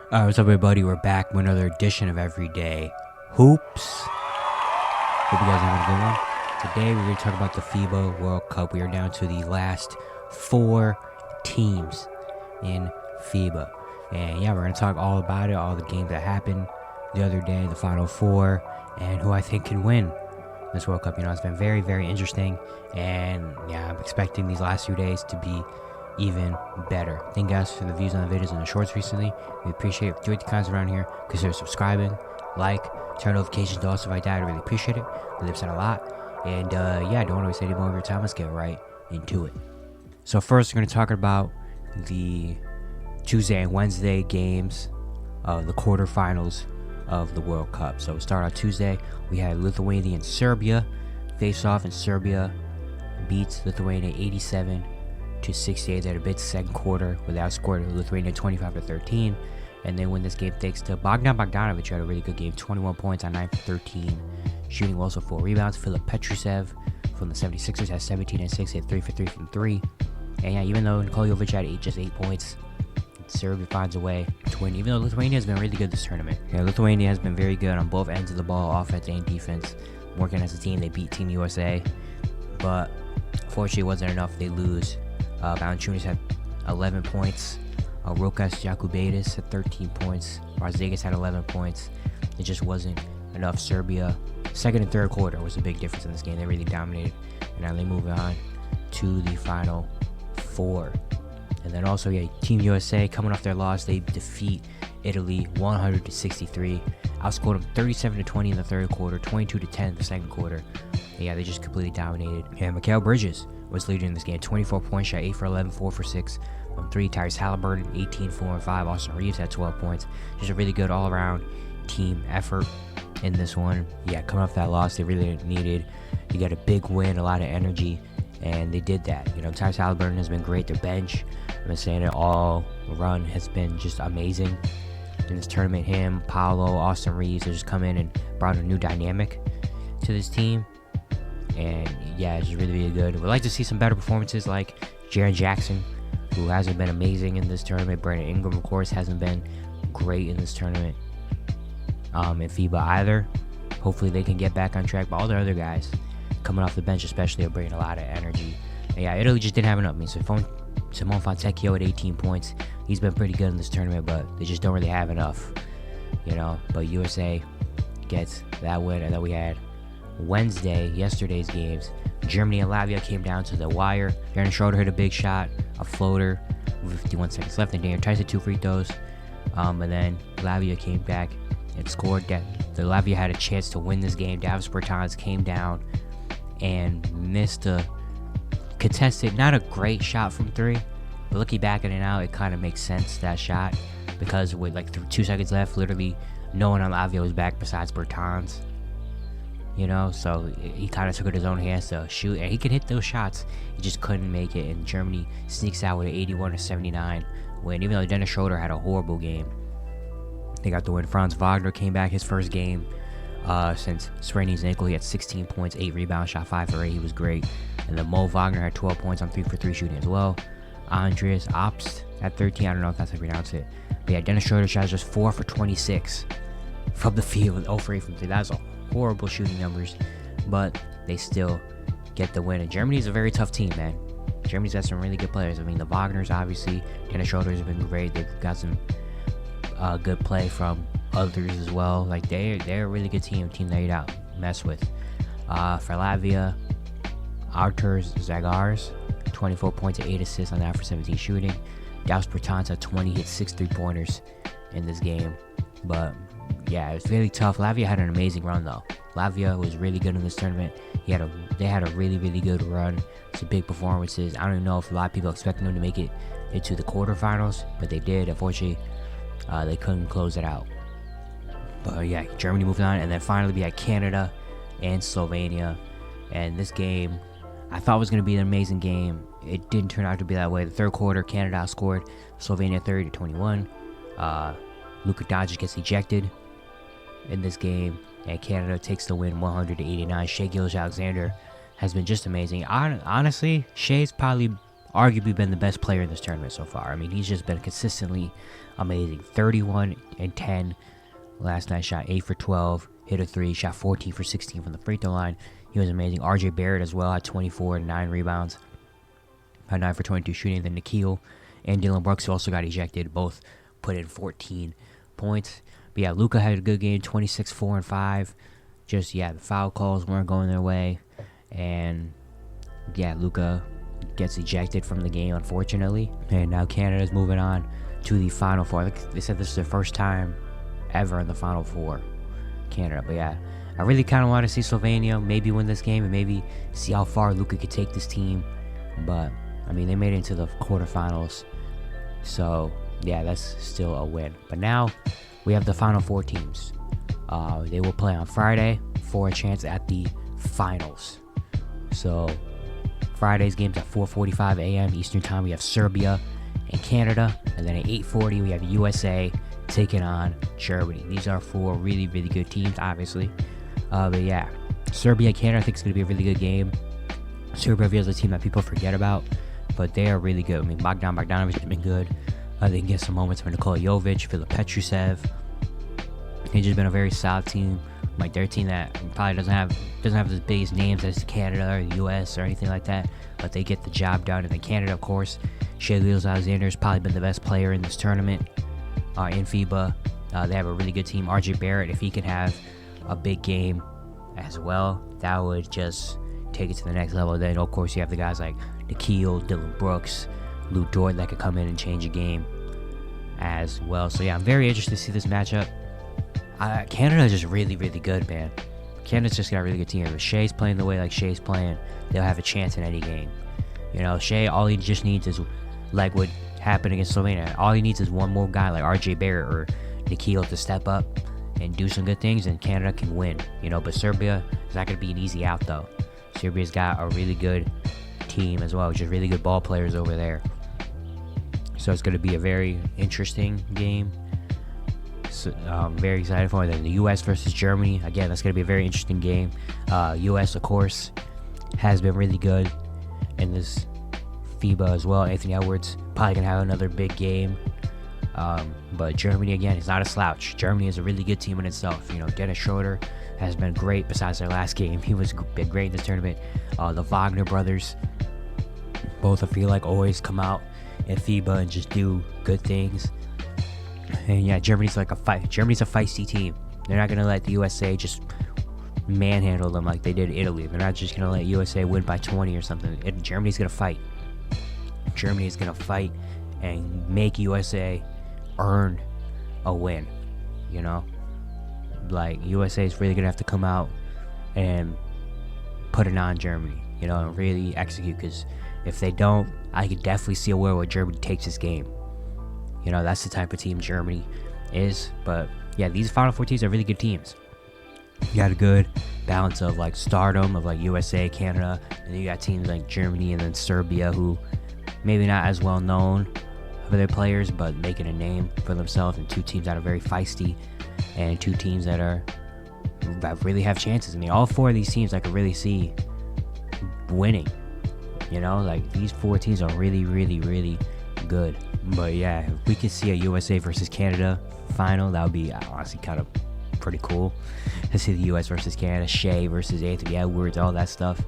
What's up, everybody? We're back with another edition of Everyday Hoops. Hope you guys are having a good one. Today, we're going to talk about the FIBA World Cup. We are down to the last 4 teams in FIBA. And yeah, we're going to talk all about it, all the games that happened the other day, the Final Four, and who I think can win this World Cup. You know, it's been very, very interesting. And yeah, I'm expecting these last few days to be even better. Thank you guys for the views on the videos and the shorts recently. We appreciate it. If you enjoyed the content around here, consider subscribing, like, turn notifications to all stuff like that. I really appreciate it. We live out a lot. And yeah, I don't want to waste any more of your time. Let's get right into it. So first, we're going to talk about the Tuesday and Wednesday games of the quarterfinals of the World Cup. So we start on Tuesday. We had Lithuania and Serbia face off, and Serbia beats Lithuania 87-68. They had a big second quarter where they outscored Lithuania 25-13, and they win this game thanks to Bogdan Bogdanovic, who had a really good game, 21 points on 9 for 13, shooting also 4 rebounds. Filip Petrusev from the 76ers has 17 and 6, hit 3 for 3 from 3. And yeah, even though Nikola Jovic had just 8 points, Serbia finds a way to win, even though Lithuania has been really good this tournament. Yeah, Lithuania has been very good on both ends of the ball, offense and defense. Working as a team, they beat Team USA, but unfortunately it wasn't enough. They lose. Valanciunas had 11 points. Rokas Jakubaitis had 13 points. Marzigas had 11 points. It just wasn't enough. Serbia, second and third quarter was a big difference in this game. They really dominated. And now they move on to the Final Four. And then also, yeah, Team USA, coming off their loss, they defeat Italy 100-63. Outscored them 37-20 in the third quarter, 22-10 in the second quarter. And yeah, they just completely dominated. And Mikal Bridges was leading this game, 24 points, shot 8 for 11, 4 for 6 from 3. Tyrese Halliburton, 18, 4 and 5. Austin Reeves had 12 points. Just a really good all-around team effort in this one. Yeah, coming off that loss, they really needed to get a big win, a lot of energy, and they did that. You know, Tyrese Halliburton has been great. Their bench, I've been saying it all run, has been just amazing in this tournament. Him, Paolo, Austin Reeves, they just come in and brought a new dynamic to this team. And yeah, it's really, really good. We'd like to see some better performances like Jaren Jackson, who hasn't been amazing in this tournament. Brandon Ingram, of course, hasn't been great in this tournament in FIBA either. Hopefully they can get back on track. But all the other guys coming off the bench especially are bringing a lot of energy. And yeah, Italy just didn't have enough. I mean, Simone Fontecchio at 18 points. He's been pretty good in this tournament, but they just don't really have enough, you know. But USA gets that win. And then we had yesterday's games. Germany and Latvia came down to the wire. Darren Schroeder hit a big shot, a floater, with 51 seconds left, and Daniel Tice hit 2 free throws. And then Latvia came back and scored. The Latvia had a chance to win this game. Davis Bertans came down and missed a contested, not a great shot from 3, but looking back at it now, it kind of makes sense, that shot, because with like 2 seconds left, literally no one on Latvia was back besides Bertans. You know, so he kind of took it in his own hands to shoot, and he could hit those shots. He just couldn't make it, and Germany sneaks out with an 81-79 win. Even though Dennis Schroeder had a horrible game, they got the win. Franz Wagner came back, his first game since spraining his ankle. He had 16 points, 8 rebounds, shot 5 for 8. He was great. And then Mo Wagner had 12 points on 3 for 3 shooting as well. Andreas Obst had 13. I don't know if that's how you pronounce it. But yeah, Dennis Schroeder shot just 4 for 26 from the field with 0 for 8 from 3. That's all horrible shooting numbers, but they still get the win. And Germany's a very tough team, man. Germany's got some really good players. I mean, the Wagners, obviously. Dennis Schroeder has been great. They've got some good play from others as well. Like, they're a really good team that you don't mess with. For Latvia, Artur Zagars, 24 points and 8 assists on 9 for 17 shooting. Davis Bertans had 20, hit 6 3-pointers in this game. But yeah, it was really tough. Latvia had an amazing run though. Latvia was really good in this tournament. They had a really, really good run. Some big performances. I don't even know if a lot of people expected them to make it into the quarterfinals, but they did. Unfortunately, they couldn't close it out. But yeah, Germany moved on, and then finally we had Canada and Slovenia. And this game, I thought was going to be an amazing game. It didn't turn out to be that way. The third quarter, Canada outscored Slovenia 30-21. Luka Doncic gets ejected in this game, and Canada takes the win 100-89. Shai Gilgeous-Alexander has been just amazing. Honestly, Shai's probably arguably been the best player in this tournament so far. I mean, he's just been consistently amazing. 31 and 10 last night, shot 8 for 12, hit a 3, shot 14 for 16 from the free throw line. He was amazing. RJ Barrett as well had 24 and 9 rebounds, had 9 for 22 shooting. Then Nikhil and Dylan Brooks, who also got ejected, both put in 14 points. But yeah, Luka had a good game, 26, 4, and 5. Just, the foul calls weren't going their way. And, Luka gets ejected from the game, unfortunately. And now Canada's moving on to the Final Four. They said this is their first time ever in the Final Four, Canada. But I really kind of want to see Slovenia maybe win this game and maybe see how far Luka could take this team. But, I mean, they made it into the quarterfinals. So, that's still a win. But now we have the Final Four teams. They will play on Friday for a chance at the finals. So Friday's game's at 4:45 a.m. Eastern Time. We have Serbia and Canada. And then at 8:40 we have USA taking on Germany. These are 4 really, really good teams, obviously. But Serbia and Canada, I think it's going to be a really good game. Serbia is a team that people forget about, but they are really good. I mean, Bogdanovic has been good. They can get some moments from Nikola Jovic, Filip Petrusev. They've just been a very solid team. Like, they're a team that probably doesn't have the biggest names as Canada or the US or anything like that, but they get the job done. And then Canada, of course, Shai Gilgeous-Alexander has probably been the best player in this tournament in FIBA. They have a really good team. RJ Barrett, if he can have a big game as well, that would just take it to the next level. Then, of course, you have the guys like Nikhil, Dylan Brooks, Lou Dort that could come in and change a game as well. So, I'm very interested to see this matchup. Canada is just really, really good, man. Canada's just got a really good team. If Shai's playing the way like Shai's playing, they'll have a chance in any game. Shai, all he just needs is, like what happened against Slovenia, all he needs is one more guy like RJ Barrett or Nikhil to step up and do some good things, and Canada can win. But Serbia is not going to be an easy out, though. Serbia's got a really good team as well, just really good ball players over there. So it's going to be a very interesting game. So, I'm very excited for it. Then the U.S. versus Germany. Again, that's going to be a very interesting game. U.S., of course, has been really good in this FIBA as well. Anthony Edwards probably going to have another big game. But Germany, again, is not a slouch. Germany is a really good team in itself. Dennis Schroeder has been great besides their last game. He was been great in this tournament. The Wagner brothers, both I feel like always come out in FIBA and just do good things. And Germany's like a fight. Germany's a feisty team. They're not gonna let the USA just manhandle them like they did Italy. They're not just gonna let USA win by 20 or something. Germany's gonna fight. Germany is gonna fight and make USA earn a win. Like USA is really gonna have to come out and put it on Germany. And really execute. Because if they don't, I could definitely see a world where Germany takes this game. That's the type of team Germany is. But, these Final Four teams are really good teams. You got a good balance of, like, stardom of, like, USA, Canada. And then you got teams like Germany and then Serbia, who maybe not as well known for their players, but making a name for themselves. And 2 teams that are very feisty. And 2 teams that really have chances. I mean, all 4 of these teams I could really see winning. Like, these 4 teams are really, really, really good. But if we could see a USA versus Canada final, that would be honestly kind of pretty cool to see the US versus Canada, Shai versus Anthony Edwards, all that stuff.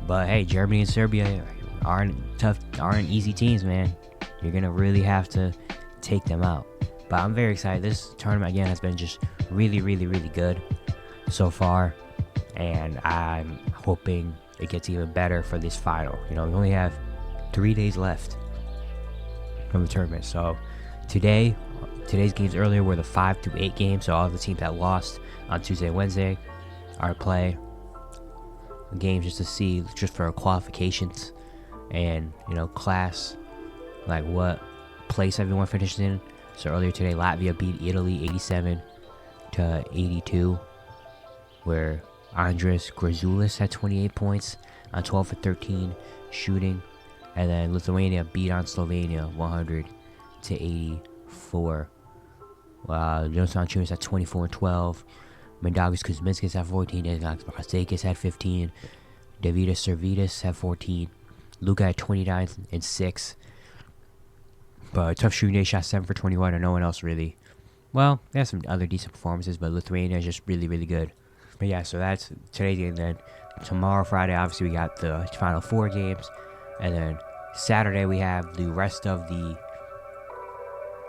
But hey, Germany and Serbia aren't easy teams, man. You're gonna really have to take them out. But I'm very excited. This tournament again has been just really, really, really good so far, and I'm hoping it gets even better for this final. We only have 3 days left from the tournament. So today's games earlier were the 5 through 8 games. So all the teams that lost on Tuesday and Wednesday are play games just for qualifications and class, like what place everyone finished in. So earlier today, Latvia beat Italy 87-82, where Andris Grazoulis had 28 points on 12 for 13 shooting. And then Lithuania beat on Slovenia 100-84. Jonas Valanciunas had 24-12. Mindaugas Kuzminskas had 14. Denis Barzdakis had 15. Davidas Servidas had 14. Luka at 29 and 6. But tough shooting day, shot 7 for 21, and no one else really. Well, they have some other decent performances, but Lithuania is just really, really good. But yeah, so that's today's game. Then tomorrow, Friday, obviously we got the Final Four games, and then Saturday we have the rest of the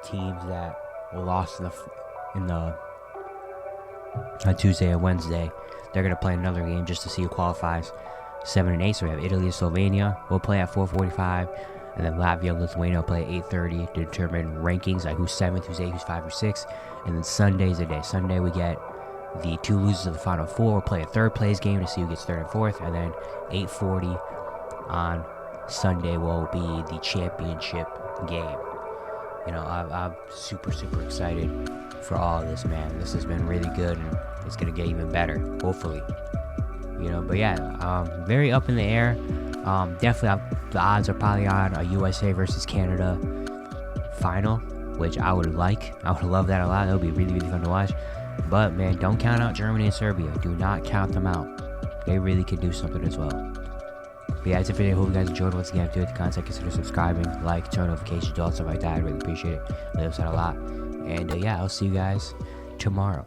teams that lost on Tuesday and Wednesday. They're gonna play another game just to see who qualifies 7 and 8. So we have Italy and Slovenia. We'll play at 4:45. And then Latvia and Lithuania will play at 8:30 to determine rankings, like who's 7th, who's 8th, who's 5 or 6. And then Sunday's the day. Sunday we get the 2 losers of the Final Four. We'll play a third place game to see who gets 3rd and 4th. And then 8:40 on Sunday will be the championship game. You know, I'm super, super excited for all of this, man. This has been really good, and it's going to get even better, hopefully. You know, but yeah, very up in the air. Definitely, the odds are probably on a USA versus Canada final, which I would like. I would love that a lot. That would be really, really fun to watch. But, man, don't count out Germany and Serbia. Do not count them out. They really could do something as well. But yeah, that's it for today. Hope you guys enjoyed. Once again, if you enjoyed the content, consider subscribing, like, turn notifications, all stuff like that. I really appreciate it. It helps out a lot. And yeah, I'll see you guys tomorrow.